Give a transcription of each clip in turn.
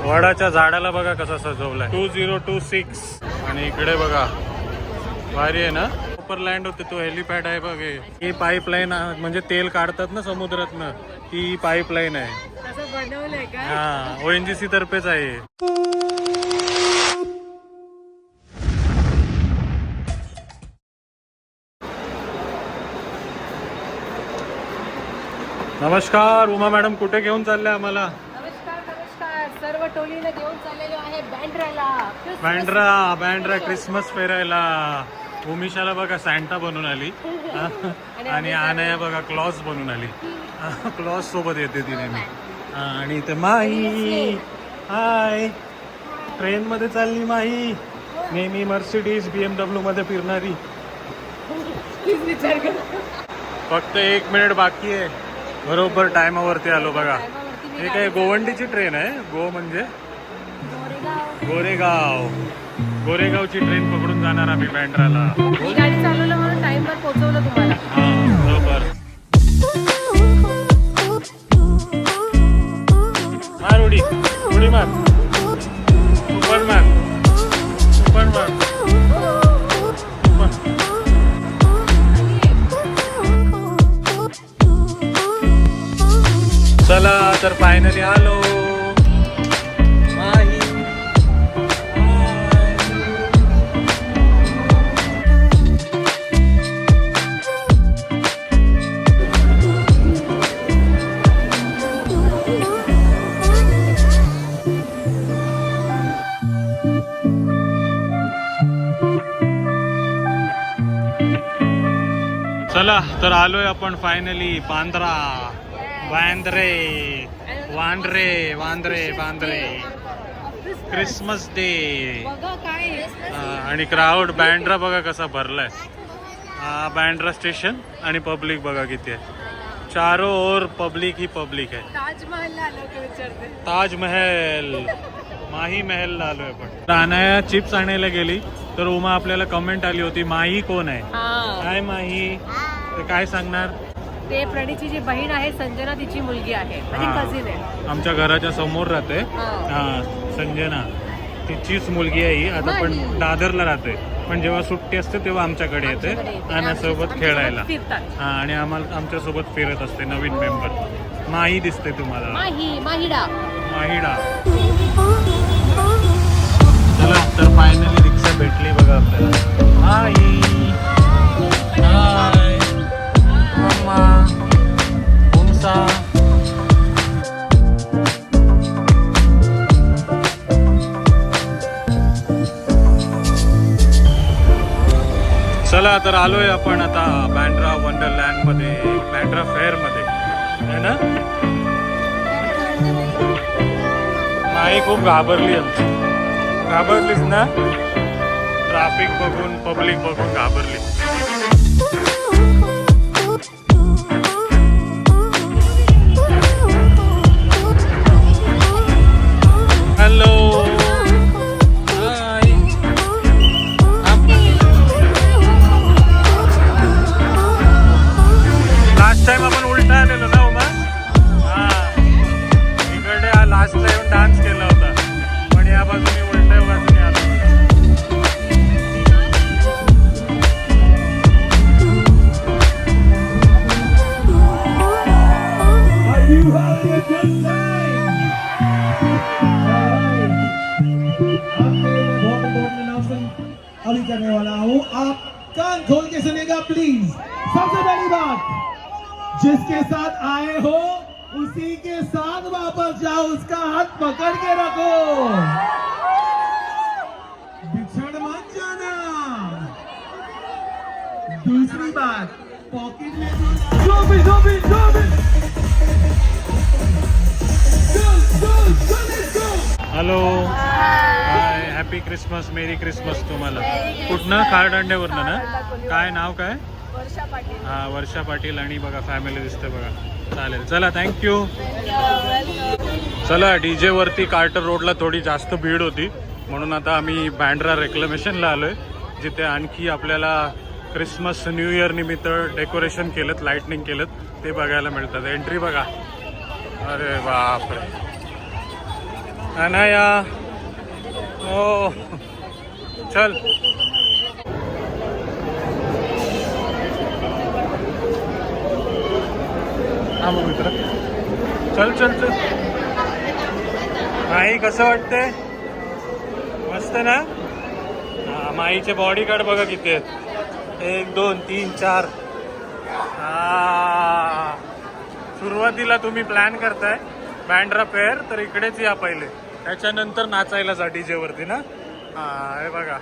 वडाच्या झाडाला बघा कसा सजवलाय 2026 आणि इकडे बघा भारी आहे ना. सुपर लँड होते तो हेलिपॅड आहे बघ. ही पाईपलाईन म्हणजे तेल काढतात ना समुद्रातनं ती पाईपलाईन आहे. हा ONGC तर्फेच आहे. नमस्कार उमा मॅडम, कुठे घेऊन चालले आम्हाला? नमस्कार सर्व टोलीला घेऊन चाललेलो आहे बँड्रा क्रिसमस फेरायला. उमिशाला बघा सॅन्टा बनून आली आणि अनया बघा क्लॉस बनून आली. क्लॉस सोबत येते ती नेहमी. आणि इथे माही हाय ट्रेन मध्ये चालली माही. नेहमी मर्सिडीज BMW मध्ये फिरणारी. फक्त 1 मिनिट बाकी आहे, बरोबर टायमावरती आलो बघा. हे काय गोवंडीची ट्रेन आहे. गो म्हणजे गोरेगावची ट्रेन पकडून जाणार आम्ही बँड्राला. गाडी चालवलं म्हणून टाइमवर पोहोचवलं तुम्हाला. हा बरोबर. मार उडी मार. सुपर मार. चला तर फायनली आलो. चला तर आलोय आपण फायनली वांद्रे क्रिसमस डे. आणि क्राऊड बँड्रा बघा कसा भरलाय. बँड्रा स्टेशन आणि पब्लिक बघा किती आहे. चारों ओर पब्लिक ही पब्लिक आहे. ताजमहल माही महल ला आलोय आपण. अनाया चिप्स आणायला गेली तर उमा आपल्याला कमेंट आली होती माही कोण आहे. काय माही ते काय सांगणार. ते प्रणीची जी बहीण आहे संजना तिची मुलगी आहे, माझी कझिन आहे. आमच्या घराच्या समोर राहते. संजना तिचीच मुलगी आहे ही. आता पण दादरला राहते, पण जेव्हा सुट्टी असते तेव्हा आमच्याकडे येते आणि सोबत खेळायला. आणि आम्हाला आमच्या सोबत फिरत असते. नवीन मेंबर माही दिसते तुम्हाला. माहिडा. चला तर फायनली रिक्षा भेटली बघा आपल्याला. हाय मम्मा उमसा. चला तर आलोय आपण आता बँड्रा वंडरलँड मध्ये, बँड्रा फेअर मध्ये है ना. माही खूप घाबरली आमची. घाबरलीस ना. ट्रॅफिक बघून पब्लिक बघून घाबरली. हॅलो लास्ट टाइम आपण उलटा आलेलो ना उमा. इकडे लास्ट टाइम डान्स केला होता, पण या बाजूने उलट्या बाजूने आलो. अभी करने वाला हूँ, आप कान खोल के सुनिएगा प्लीज. सबसे पहली बात, जिसके साथ आए हो उसी के साथ वापस जाओ. उसका हाथ पकड़ के रखो, बिछड़ मत जाना. दूसरी बात, पॉकेट में जो भी हॅलो हाय हॅपी क्रिसमस मेरी क्रिसमस तुम्हाला. कुठनं खारदांड्यावरनं ना. काय नाव काय. वर्षा पाटील आणि बघा फॅमिली दिसते बघा. चालेल चला थँक्यू. चला DJ वरती कार्टर रोडला थोडी जास्त भीड होती म्हणून आता आम्ही बँड्रा रेक्लेमेशनला आलोय, जिथे आणखी आपल्याला क्रिसमस न्यू इयर निमित्त डेकोरेशन केलं, लाइटनिंग केलं ते बघायला मिळतात. एंट्री बघा. अरे बापरे अनाया ओ चल हा मग मित्र चल चल चल माई कसं वाटतंय मस्त ना हा माईचे बॉडी गार्ड बघा किती आहेत 1 2 3 4 हा सुरुवातीला तुम्ही प्लॅन करताय बँड्रा फेअर तर इकडेच या पहिले त्याच्यानंतर नाचायला जा डीजे वरती ना हा हे बघा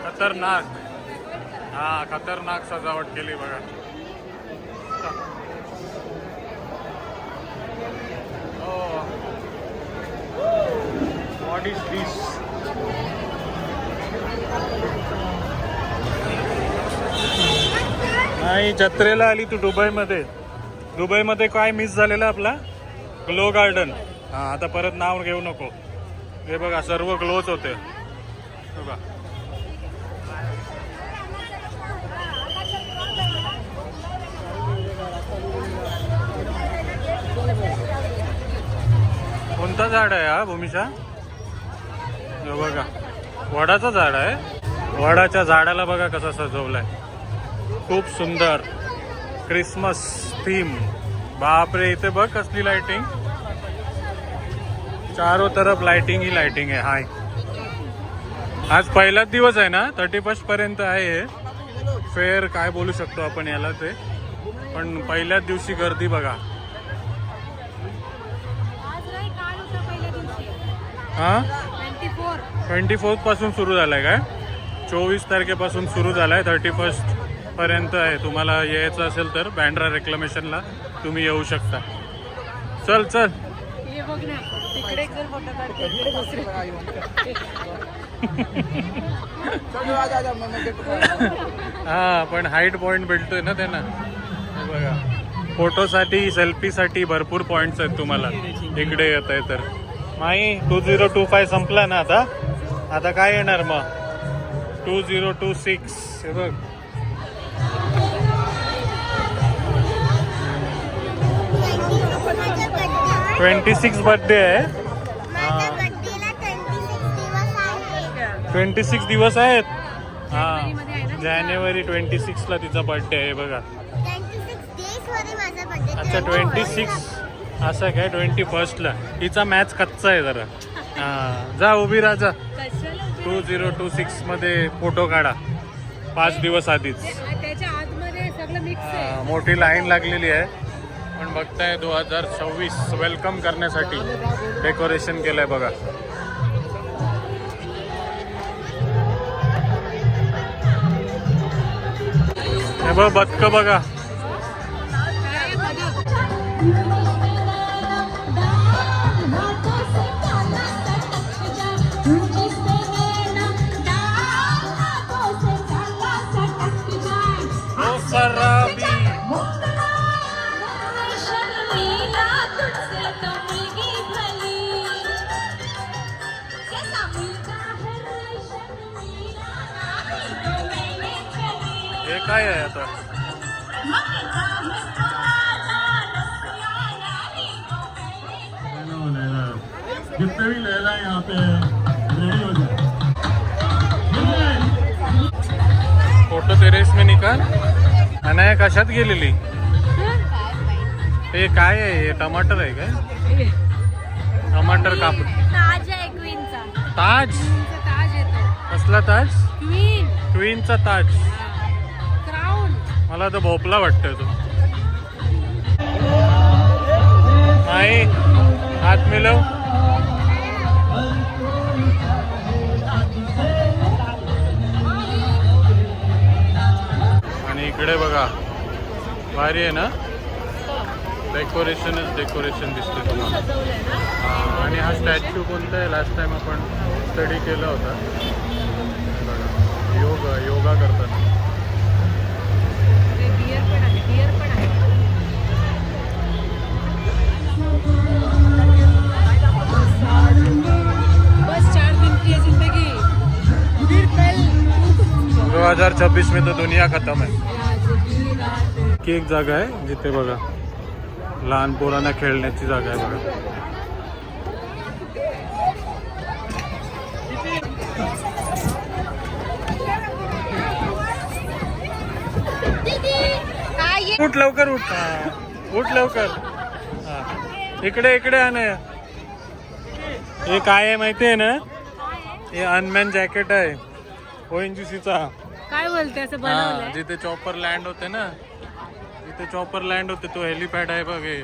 खतरनाक हा खतरनाक सजावट केली बघा What is this? नाही जत्रेला आली तू दुबईमध्ये काय मिस झालेलं आपला ग्लो गार्डन हा आता परत नाव घेऊ नको हे बघा सर्व ग्लोच होते बघा कोणता झाड आहे हा भूमिशा हे बघा वडाचं झाड आहे वडाच्या झाडाला बघा कसा सजवलाय खूप सुंदर क्रिसमस थीम बापरे इथे बघ कसली लाइटिंग चारों तरफ लाइटिंग ही लाइटिंग आहे हाय आज पहिलाच दिवस आहे ना 31 पर्यंत आहे हे फेअर काय बोलू शकतो आपण याला ते पण पहिल्याच दिवशी गर्दी बघा हा 24 पासून सुरू झालाय काय 24 तारखेपासून सुरू झालाय 31 पर्यंत आहे तुम्हाला यायचं असेल तर बँड्रा रेक्लेमेशनला तुम्ही येऊ शकता चल चल हा पण हाईट पॉइंट भेटतोय ना त्यांना बघा फोटोसाठी सेल्फीसाठी भरपूर पॉइंट्स आहेत तुम्हाला इकडे येत आहे तर माई 2025 संपला ना आता काय येणार मग 2026 हे बघ बर्थडे आहे 26 दिवस आहेत हा जानेवारी 26 ला तिचा बर्थडे आहे बघा अच्छा 26 असं काय 21 ला तिचा मॅच कच्चा आहे जरा हा जा उभी राहा 2026 मध्ये फोटो काढा 5 दिवस आधीच मोठी लाईन लागलेली आहे पण बघताय 2026 वेलकम करण्यासाठी डेकोरेशन केलंय बघा हे बघ बदक बघा हे काय आहे आता जितने भी लैला यहाँ पे रेडी हो जाए फोटो टेरेस में निकाल अनाया कशात गेलेली हे काय आहे हे टमाटर आहे काय टमाटर कापून ताज आहे क्वीनचा ताज ताज येतो कसला ताज क्वीन क्वीनचा ताज क्राऊन मला तर भोपला वाटतोय तो नाही हात मिळव आणि इकडे बघा भारी आहे ना डेकोरेशन दिसते तुम्हाला आणि हा स्टॅच्यू कोणता आहे लास्ट टाइम आपण स्टडी केला होता बघा योगा करतात बस 4 दिन की है जिंदगी फिर कल 2026 में तो दुनिया खत्म है की एक जागा आहे जिथे बघा लहान पोरांना खेळण्याची जागा आहे बघा उठ लवकर उठ. उठ लवकर. इकडे इकडे अनया. हे काय आहे माहितीये ना, हे अनमॅन जॅकेट आहे ONGCचा. काय बोलते असं बनवलंय? जिथे चॉपर लँड होते ना, जिथे चॉपर लँड होते तो हेलिपॅड आहे बघ हे.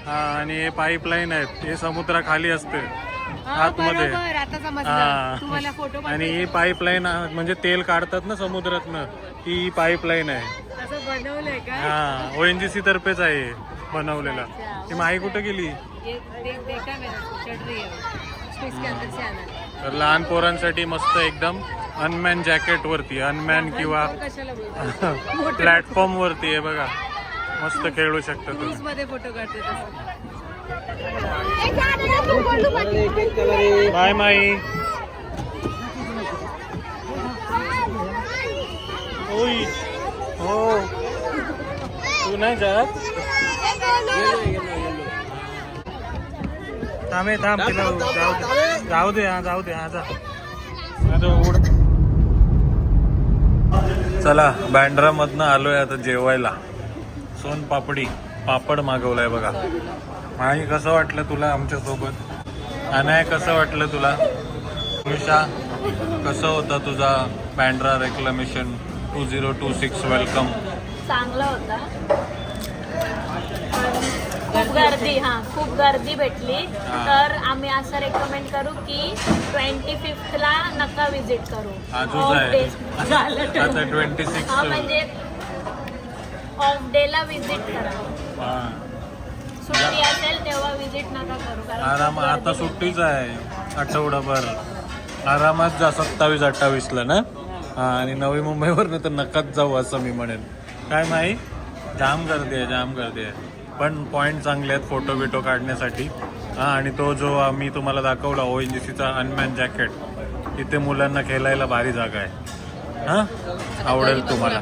हा, आणि हे पाईपलाईन आहेत, हे समुद्राखाली असते आतमध्ये. बरोबर, आता समजलं. हा. तुम्हाला फोटो आणि ही पाईपलाईन म्हणजे तेल काढतात ना समुद्रातनं, ही पाईपलाईन आहे. असं बनवलंय का? हा, ONGC तर्फेच आहे बनवलेला. ती माई कुठे गेली? ये देखा मैंने, चढ़ रही है उसको, इसके अंदर से आना है. तर लहान पोरांसाठी मस्त एकदम अनमॅन जॅकेट वरती, अनमॅन किंवा कशाला बोलतो? प्लॅटफॉर्म वरती आहे बघा, मस्त खेळू शकता तुम्ही. क्रूज मध्ये फोटो काढते तसं. बाय माई. ओय हो, तू नाही जात? थांबे थांब, तिला जाऊ दे. हा जाऊ दे. हा जा. चला, बँड्रा मधनं आलोय आता जेवायला. सोन पापडी पापड मागवलाय बघा. आणि कसं वाटलं तुला आमच्या सोबत? अनाय कसं वाटलं तुला? निशा कसं होता तुझा बँड्रा रेक्लेमेशन 2026 वेलकम? चांगला होता. खूप गर्दी, खूप गर्दी भेटली. तर आम्ही असं रेकमेंड करू की 25th ला नका विजिट करू. आजच आहे आता 26. म्हणजे ऑफ डे ला विजिट करा. सुट्टी असेल तेव्हा विजिट नका करू, कारण आराम आता सुट्टीच आहे आठवडाभर. आरामात जा 27-28 ला ना. हा, आणि नवी मुंबईवर तर नकाच जाऊ असं मी म्हणेन. काय नाही, जाम गर्दी आहे, जाम गर्दी आहे. पण पॉईंट चांगले आहेत फोटो बिटो काढण्यासाठी. हा, आणि तो जो आम्ही तुम्हाला दाखवला ONGCचा अनमॅन जॅकेट, तिथे मुलांना खेळायला भारी जागा आहे. हा, आवडेल तुम्हाला.